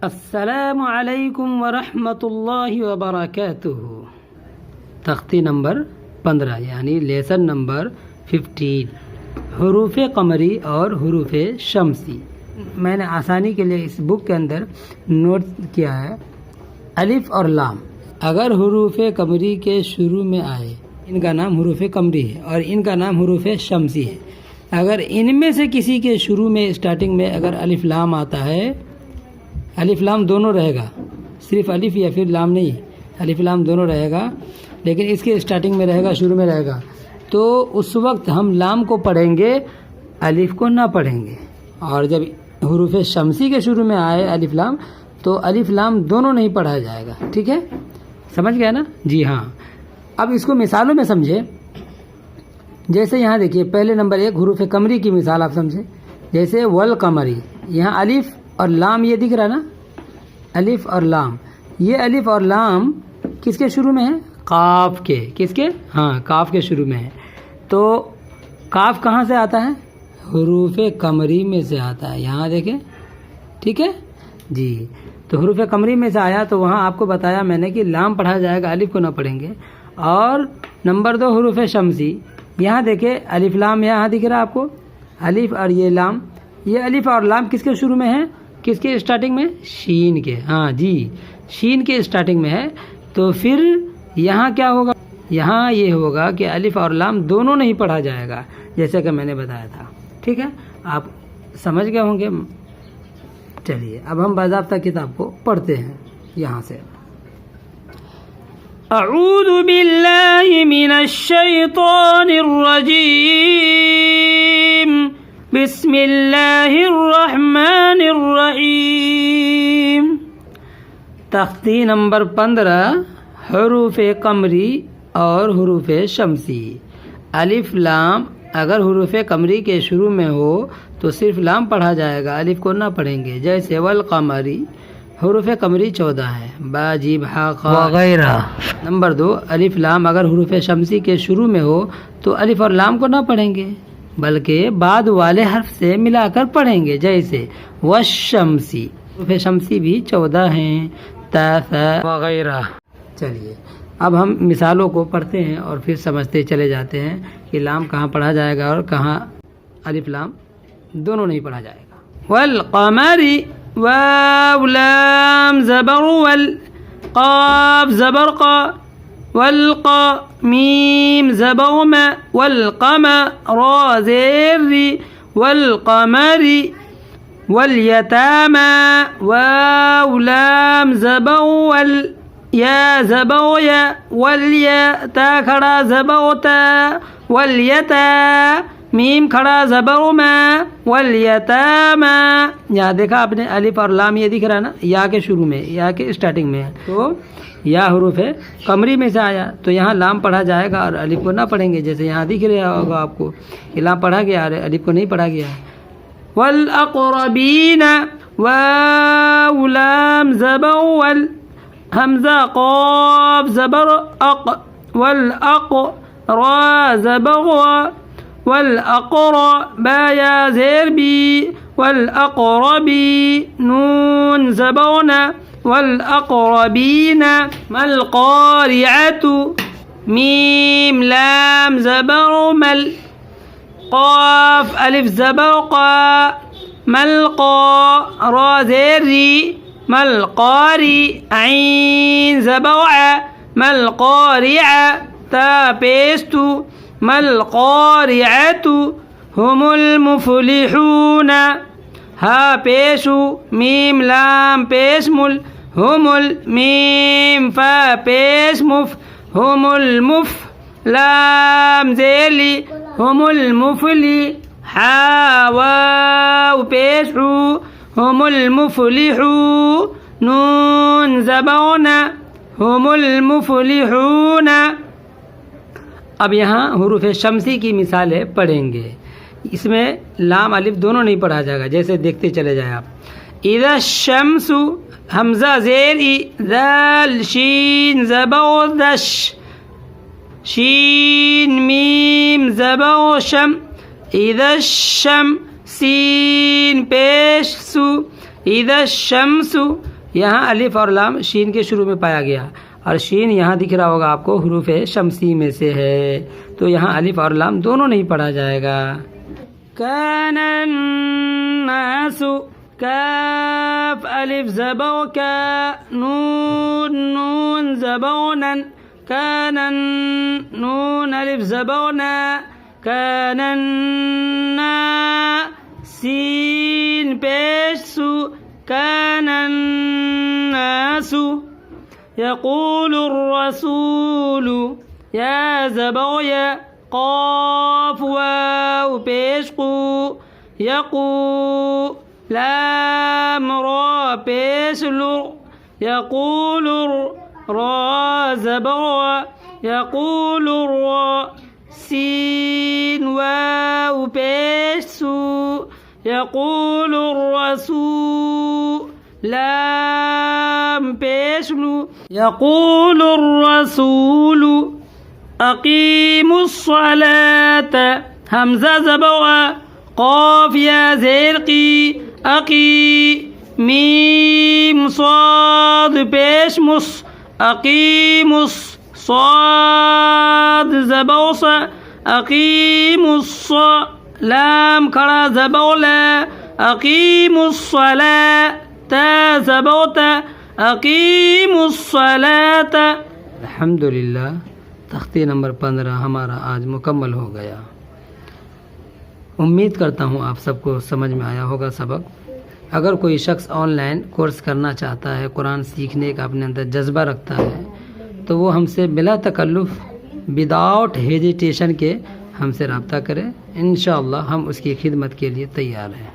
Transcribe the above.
السلام علیکم ورحمۃ اللہ وبرکاتہ۔ تختی نمبر 15 یعنی لیسن نمبر 15، حروف قمری اور حروف شمسی۔ میں نے آسانی کے لیے اس بک کے اندر نوٹ کیا ہے، الف اور لام اگر حروف قمری کے شروع میں آئے ان کا نام حروف قمری ہے اور ان کا نام حروف شمسی ہے۔ اگر ان میں سے کسی کے شروع میں اسٹارٹنگ میں اگر الف لام آتا ہے، الف لام دونوں رہے گا، صرف الف یا پھر لام نہیں، الف لام دونوں رہے گا، لیکن اس کے اسٹارٹنگ میں رہے گا، شروع میں رہے گا، تو اس وقت ہم لام کو پڑھیں گے، الف کو نہ پڑھیں گے۔ اور جب حروف شمسی کے شروع میں آئے الف لام تو الف لام دونوں نہیں پڑھا جائے گا، ٹھیک ہے؟ سمجھ گئے نا؟ جی ہاں۔ اب اس کو مثالوں میں سمجھے، جیسے یہاں دیکھیے پہلے نمبر 1 حروف قمری کی مثال آپ سمجھے، جیسے والقمری، یہاں الف اور لام یہ دکھ رہا نا، الف اور لام، یہ الف اور لام کس کے شروع میں ہے؟ قاف کے۔ کس کے؟ ہاں، قاف کے شروع میں ہے۔ تو قاف کہاں سے آتا ہے؟ حروف قمری میں سے آتا ہے، یہاں دیکھیں، ٹھیک ہے جی۔ تو حروف قمری میں سے آیا تو وہاں آپ کو بتایا میں نے کہ لام پڑھا جائے گا، الف کو نہ پڑھیں گے۔ اور نمبر 2 حروف شمسی، یہاں دیکھیں الف لام یہاں دکھ رہا ہے آپ کو، الف اور یہ لام، یہ الف اور لام کس کے شروع میں ہے؟ کس کے اسٹارٹنگ میں؟ شین کے، ہاں جی، شین کے اسٹارٹنگ میں ہے۔ تو پھر یہاں کیا ہوگا؟ یہاں یہ ہوگا کہ الف اور لام دونوں نہیں پڑھا جائے گا، جیسے کہ میں نے بتایا تھا، ٹھیک ہے؟ آپ سمجھ گئے ہوں گے۔ چلیے اب ہم باضابطہ کتاب کو پڑھتے ہیں یہاں سے۔ اعوذ باللہ من الشیطان الرجیم، بسم اللہ الرحمن الرحیم۔ تختی نمبر 15 حروف قمری اور حروف شمسی۔ الف لام اگر حروف قمری کے شروع میں ہو تو صرف لام پڑھا جائے گا، الف کو نہ پڑھیں گے، جیسے والقمری، حروف قمری 14 ہے، با جیم حا قا وغیرہ۔ نمبر 2 الف لام اگر حروف شمسی کے شروع میں ہو تو الف اور لام کو نہ پڑھیں گے بلکہ بعد والے حرف سے ملا کر پڑھیں گے، جیسے والشمسی، حروف شمسی بھی 14 ہیں، تا ثا وغیرہ۔ چلیے اب ہم مثالوں کو پڑھتے ہیں اور پھر سمجھتے چلے جاتے ہیں کہ لام کہاں پڑھا جائے گا اور کہاں الف لام دونوں نہیں پڑھا جائے گا۔ والقمر، واو لام زبر ول، قاف زبر قا، والقا میم زبر ما، والقمر را زیر ری، والقمر، والیتامى واو لام زبر ول، یا زبر یا، والیا تا کھڑا زبر تا، والیتا میم کھڑا زبر ما، والیتامى۔ یہاں دیکھا آپ نے الف اور لام یہ دکھ رہا نا، یا کے شروع میں، یا کے اسٹارٹنگ میں، تو یا حروف قمری میں سے آیا تو یہاں لام پڑھا جائے گا اور الف کو نہ پڑھیں گے، جیسے یہاں دکھ رہا ہوگا آپ کو کہ لام پڑھا گیا اور الف کو نہیں پڑھا گیا۔ والاقربین، واو لام زبر ول، حمزہ قاف زبر اق، والاق را زبر وا، والاقر با یا زیر بی، والاقربی نون زبرنا، والاقربین۔ ما القارعۃ، میم لام زبر مل، قاف الف زبر قا، ملقا را زیر ری، ملقاری عین زبر ع، ملقارع تا پیست، ملقارعۃ هم المفلحون، ہا پیش میم لام پیش مل، هم المیم فا پیش مف، هم المف لام زیلی، هم المفلی حا واو پیش حو، هم المفلحو نون زبرنا، هم المفلحون۔ اب یہاں حروف شمسی کی مثالیں پڑھیں گے، اس میں لام الف دونوں نہیں پڑھا جائے گا، جیسے دیکھتے چلے جائیں آپ۔ اذا الشمس، حمزہ زیر ای، ذال شین زبر دش، شین میم زبر شم، اذا الشم سین پیش سو، اذا الشمس یہاں الف اور لام شین کے شروع میں پایا گیا، اور شین یہاں دکھ رہا ہوگا آپ کو حروف شمسی میں سے ہے، تو یہاں الف اور لام دونوں نہیں پڑھا جائے گا۔ کان الناس، کاف الف زبر کا، نون نون زبرنا، کان نون الف زبرنا، کان سین پیش سو، کان الناس، یقول الرسول، یا زبر یا، قاف واو پیش قو، یقو، لام را پیش لو، یقول را زبر، یقول را، سین واو پیش سو، یقول الرسول، لام پیش لو، یقول الرسول، اقیموا الصلاة، حمزہ زبر، قاف یا زیر قی، اقی، میم صاد پیش مس، اقیموا صاد زبر ص، اقیموا الصلاة، لام کھڑا زبر لا، اقیموا الصلاة، تا زبر تا، اقیموا الصلاة۔ الحمدللہ، تختی نمبر 15 ہمارا آج مکمل ہو گیا۔ امید کرتا ہوں آپ سب کو سمجھ میں آیا ہوگا سبق۔ اگر کوئی شخص آن لائن کورس کرنا چاہتا ہے، قرآن سیکھنے کا اپنے اندر جذبہ رکھتا ہے، تو وہ ہم سے بلا تکلف، وداؤٹ ہیزیٹیشن کے ہم سے رابطہ کرے، انشاءاللہ ہم اس کی خدمت کے لیے تیار ہیں۔